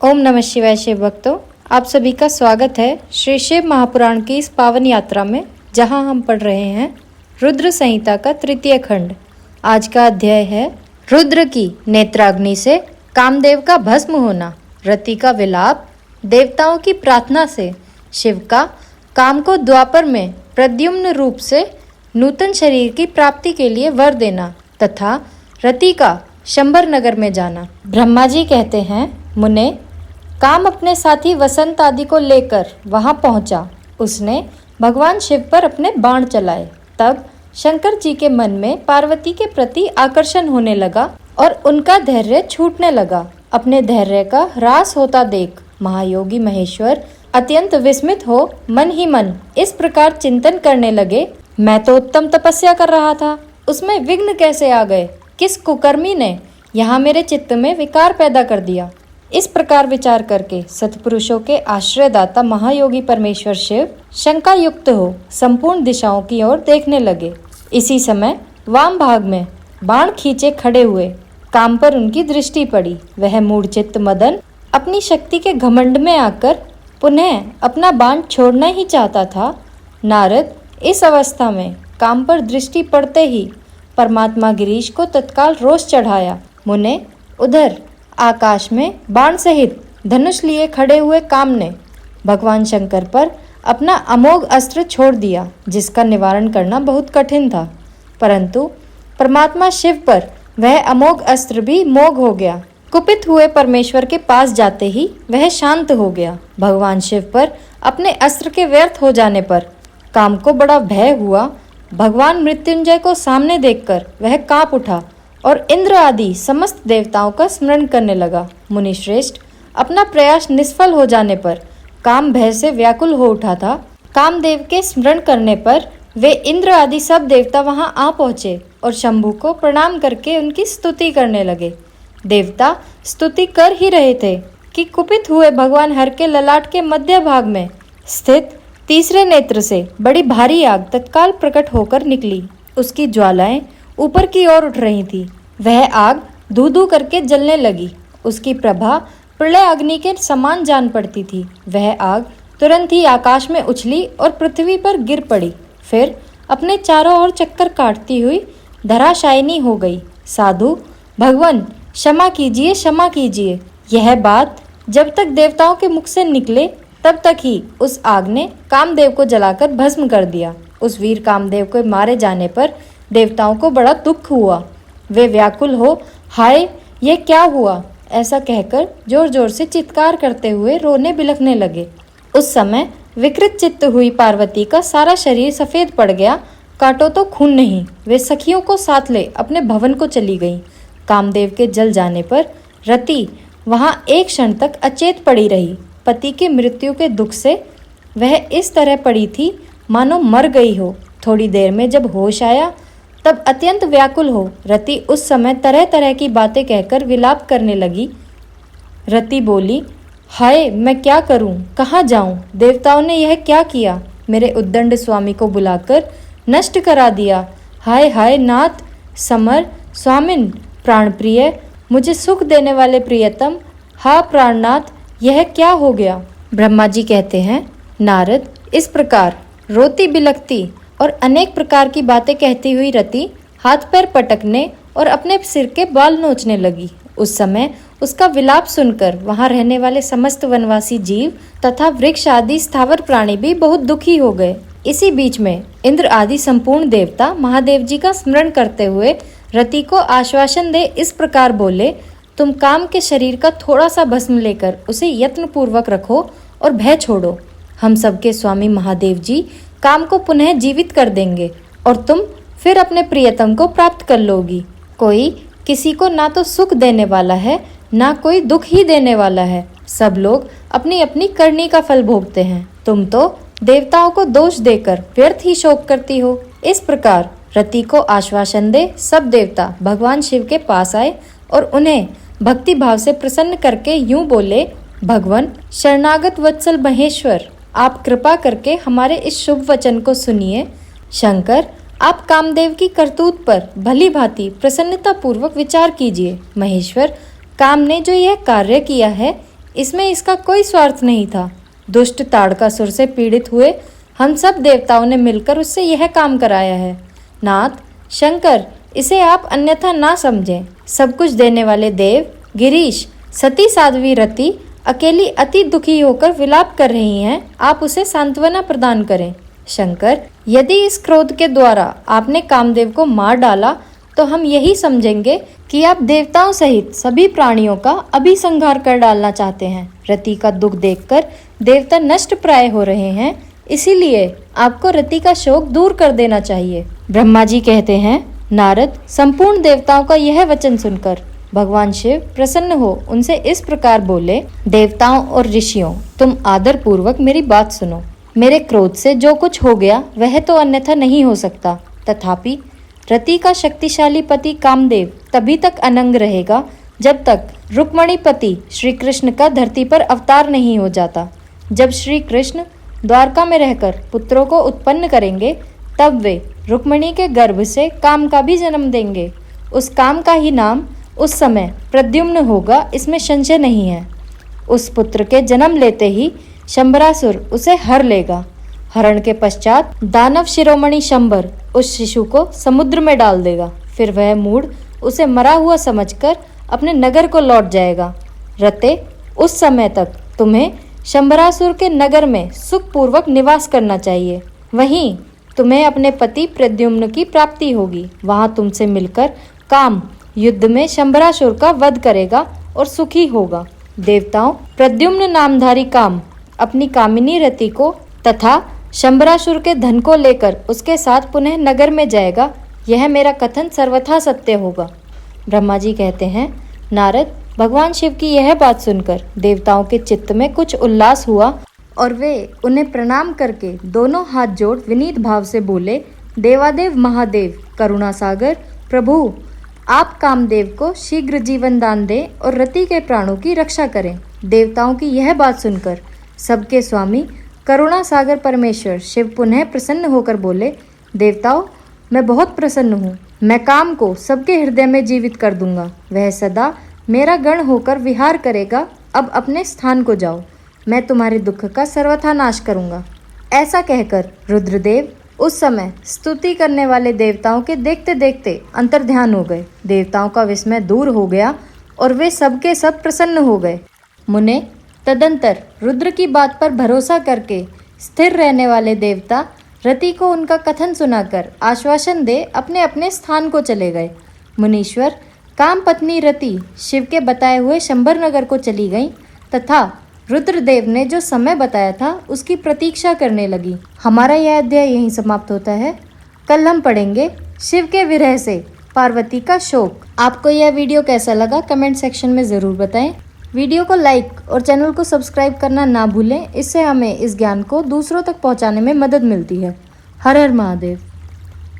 ओम नमः शिवाय। शिव भक्तों, आप सभी का स्वागत है श्री शिव महापुराण की इस पावन यात्रा में, जहां हम पढ़ रहे हैं रुद्र संहिता का तृतीय खंड। आज का अध्याय है रुद्र की नेत्राग्नि से कामदेव का भस्म होना, रति का विलाप, देवताओं की प्रार्थना से शिव का काम को द्वापर में प्रद्युम्न रूप से नूतन शरीर की प्राप्ति के लिए वर देना तथा रति का शंबर नगर में जाना। ब्रह्मा जी कहते हैं, मुने, काम अपने साथी वसंत आदि को लेकर वहां पहुंचा। उसने भगवान शिव पर अपने बाण चलाए। तब शंकर जी के मन में पार्वती के प्रति आकर्षण होने लगा और उनका धैर्य छूटने लगा। अपने धैर्य का ह्रास होता देख महायोगी महेश्वर अत्यंत विस्मित हो मन ही मन इस प्रकार चिंतन करने लगे, मैं तो उत्तम तपस्या कर रहा था, उसमें विघ्न कैसे आ गए? किस कुकर्मी ने यहाँ मेरे चित्त में विकार पैदा कर दिया? इस प्रकार विचार करके सतपुरुषों के आश्रयदाता महायोगी परमेश्वर शिव शंका युक्त हो संपूर्ण दिशाओं की ओर देखने लगे। इसी समय वाम भाग में बाण खींचे खड़े हुए काम पर उनकी दृष्टि पड़ी। वह मूढ़चित्त मदन अपनी शक्ति के घमंड में आकर पुनः अपना बाण छोड़ना ही चाहता था। नारद इस अवस्था में काम पर दृष्टि पड़ते ही परमात्मा गिरीश को तत्काल रोष चढ़ाया। मुने, उधर आकाश में बाण सहित धनुष लिए खड़े हुए काम ने भगवान शंकर पर अपना अमोघ अस्त्र छोड़ दिया, जिसका निवारण करना बहुत कठिन था। परंतु परमात्मा शिव पर वह अमोघ अस्त्र भी मोघ हो गया। कुपित हुए परमेश्वर के पास जाते ही वह शांत हो गया। भगवान शिव पर अपने अस्त्र के व्यर्थ हो जाने पर काम को बड़ा भय हुआ। भगवान मृत्युंजय को सामने देखकर वह कांप उठा और इंद्र आदि समस्त देवताओं का स्मरण करने लगा। मुनिश्रेष्ठ, अपना प्रयास निष्फल हो जाने पर काम भय से व्याकुल हो उठा था। कामदेव के स्मरण करने पर वे इंद्र आदि सब देवता वहां आ पहुंचे और शंभु को प्रणाम करके उनकी स्तुति करने लगे। देवता स्तुति कर ही रहे थे कि कुपित हुए भगवान हर के ललाट के मध्य भाग में स्थित तीसरे नेत्र से बड़ी भारी आग तत्काल प्रकट होकर निकली। उसकी ज्वालाएं ऊपर की ओर उठ रही थी। वह आग धू धू करके जलने लगी। उसकी प्रभा प्रलय अग्नि के समान जान पड़ती थी। वह आग तुरंत ही आकाश में उछली और पृथ्वी पर गिर पड़ी। फिर अपने चारों ओर चक्कर काटती हुई धराशायिनी हो गई। साधु भगवान, क्षमा कीजिए, क्षमा कीजिए। यह बात जब तक देवताओं के मुख से निकले तब तक ही उस आग ने कामदेव को जलाकर भस्म कर दिया। उस वीर कामदेव को मारे जाने पर देवताओं को बड़ा दुख हुआ। वे व्याकुल हो, हाय ये क्या हुआ, ऐसा कहकर जोर जोर से चित्कार करते हुए रोने बिलखने लगे। उस समय विकृत चित्त हुई पार्वती का सारा शरीर सफेद पड़ गया। काटो तो खून नहीं। वे सखियों को साथ ले अपने भवन को चली गईं। कामदेव के जल जाने पर रति वहां एक क्षण तक अचेत पड़ी रही। पति की मृत्यु के दुख से वह इस तरह पड़ी थी मानो मर गई हो। थोड़ी देर में जब होश आया तब अत्यंत व्याकुल हो रति उस समय तरह तरह की बातें कहकर विलाप करने लगी। रति बोली, हाय मैं क्या करूं, कहाँ जाऊं? देवताओं ने यह क्या किया? मेरे उद्दंड स्वामी को बुलाकर नष्ट करा दिया। हाय हाय नाथ, समर, स्वामिन, प्राणप्रिय, मुझे सुख देने वाले प्रियतम, हा प्राणनाथ, यह क्या हो गया? ब्रह्मा जी कहते हैं, नारद, इस प्रकार रोती बिलखती और अनेक प्रकार की बातें कहती हुई रति हाथ पैर पटकने और अपने सिर के बाल नोचने लगी। उस समय उसका विलाप सुनकर वहां रहने वाले समस्त वनवासी जीव तथा वृक्ष आदि स्थावर प्राणी भी बहुत दुखी हो गए। इसी बीच में इंद्र आदि संपूर्ण देवता महादेव जी का स्मरण करते हुए रति को आश्वासन दे इस प्रकार बोले, तुम काम के शरीर का थोड़ा सा भस्म लेकर उसे यत्न पूर्वक रखो और भय छोड़ो। हम सबके स्वामी महादेव जी काम को पुनः जीवित कर देंगे और तुम फिर अपने प्रियतम को प्राप्त कर लोगी। कोई किसी को ना तो सुख देने वाला है, ना कोई दुख ही देने वाला है। सब लोग अपनी अपनी करनी का फल भोगते हैं। तुम तो देवताओं को दोष देकर व्यर्थ ही शोक करती हो। इस प्रकार रति को आश्वासन दे सब देवता भगवान शिव के पास आए और उन्हें भक्ति भाव से प्रसन्न करके यूं बोले, भगवान शरणागत वत्सल महेश्वर, आप कृपा करके हमारे इस शुभ वचन को सुनिए। शंकर, आप कामदेव की करतूत पर भली भांति प्रसन्नता पूर्वक विचार कीजिए। महेश्वर, काम ने जो यह कार्य किया है इसमें इसका कोई स्वार्थ नहीं था। दुष्ट ताड़कासुर से पीड़ित हुए हम सब देवताओं ने मिलकर उससे यह काम कराया है। नाथ शंकर, इसे आप अन्यथा ना समझें। सब कुछ देने वाले देव गिरीश, सती साध्वी रति अकेली अति दुखी होकर विलाप कर रही हैं, आप उसे सांत्वना प्रदान करें। शंकर, यदि इस क्रोध के द्वारा आपने कामदेव को मार डाला तो हम यही समझेंगे कि आप देवताओं सहित सभी प्राणियों का अभी संहार कर डालना चाहते हैं। रति का दुख देखकर देवता नष्ट प्राय हो रहे हैं, इसीलिए आपको रति का शोक दूर कर देना चाहिए। ब्रह्मा जी कहते हैं, नारद, संपूर्ण देवताओं का यह वचन सुनकर भगवान शिव प्रसन्न हो उनसे इस प्रकार बोले, देवताओं और ऋषियों, तुम आदर पूर्वक मेरी बात सुनो। मेरे क्रोध से जो कुछ हो गया वह तो अन्यथा नहीं हो सकता, तथापि रति का शक्तिशाली पति कामदेव तभी तक अनंग रहेगा जब तक रुक्मणी पति श्री कृष्ण का धरती पर अवतार नहीं हो जाता। जब श्री कृष्ण द्वारका में रहकर पुत्रों को उत्पन्न करेंगे तब वे रुक्मणी के गर्भ से काम का भी जन्म देंगे। उस काम का ही नाम उस समय प्रद्युम्न होगा, इसमें संशय नहीं है। उस पुत्र के जन्म लेते ही शंबरासुर उसे हर लेगा। हरण के पश्चात दानव शिरोमणि शंबर उस शिशु को समुद्र में डाल देगा। फिर वह मूढ़ उसे मरा हुआ समझकर अपने नगर को लौट जाएगा। रते, उस समय तक तुम्हें शंबरासुर के नगर में सुखपूर्वक निवास करना चाहिए। वहीं तुम्हें अपने पति प्रद्युम्न की प्राप्ति होगी। वहां तुमसे मिलकर काम युद्ध में शंबरासुर का वध करेगा और सुखी होगा। देवताओं, प्रद्युम्न नामधारी काम अपनी कामिनी रति को तथा शंबरासुर के धन को लेकर उसके साथ पुनः नगर में जाएगा। यह मेरा कथन सर्वथा सत्य होगा। ब्रह्मा जी कहते हैं, नारद, भगवान शिव की यह बात सुनकर देवताओं के चित्त में कुछ उल्लास हुआ और वे उन्हें प्रणाम करके दोनों हाथ जोड़ विनीत भाव से बोले, देवादेव महादेव करुणा सागर प्रभु, आप कामदेव को शीघ्र जीवन दान दें और रति के प्राणों की रक्षा करें। देवताओं की यह बात सुनकर सबके स्वामी करुणा सागर परमेश्वर शिव पुनः प्रसन्न होकर बोले, देवताओं, मैं बहुत प्रसन्न हूँ। मैं काम को सबके हृदय में जीवित कर दूंगा। वह सदा मेरा गण होकर विहार करेगा। अब अपने स्थान को जाओ, मैं तुम्हारे दुख का सर्वथा नाश करूंगा। ऐसा कहकर रुद्रदेव उस समय स्तुति करने वाले देवताओं के देखते देखते अंतर्ध्यान हो गए। देवताओं का विस्मय दूर हो गया और वे सबके सब प्रसन्न हो गए। मुने, तदंतर रुद्र की बात पर भरोसा करके स्थिर रहने वाले देवता रति को उनका कथन सुनाकर आश्वासन दे अपने अपने स्थान को चले गए। मुनीश्वर, काम पत्नी रति शिव के बताए हुए शंबर नगर को चली गई तथा रुद्रदेव ने जो समय बताया था उसकी प्रतीक्षा करने लगी। हमारा यह अध्याय यहीं समाप्त होता है। कल हम पढ़ेंगे शिव के विरह से पार्वती का शोक। आपको यह वीडियो कैसा लगा कमेंट सेक्शन में ज़रूर बताएं। वीडियो को लाइक और चैनल को सब्सक्राइब करना ना भूलें, इससे हमें इस ज्ञान को दूसरों तक पहुंचाने में मदद मिलती है। हर हर महादेव।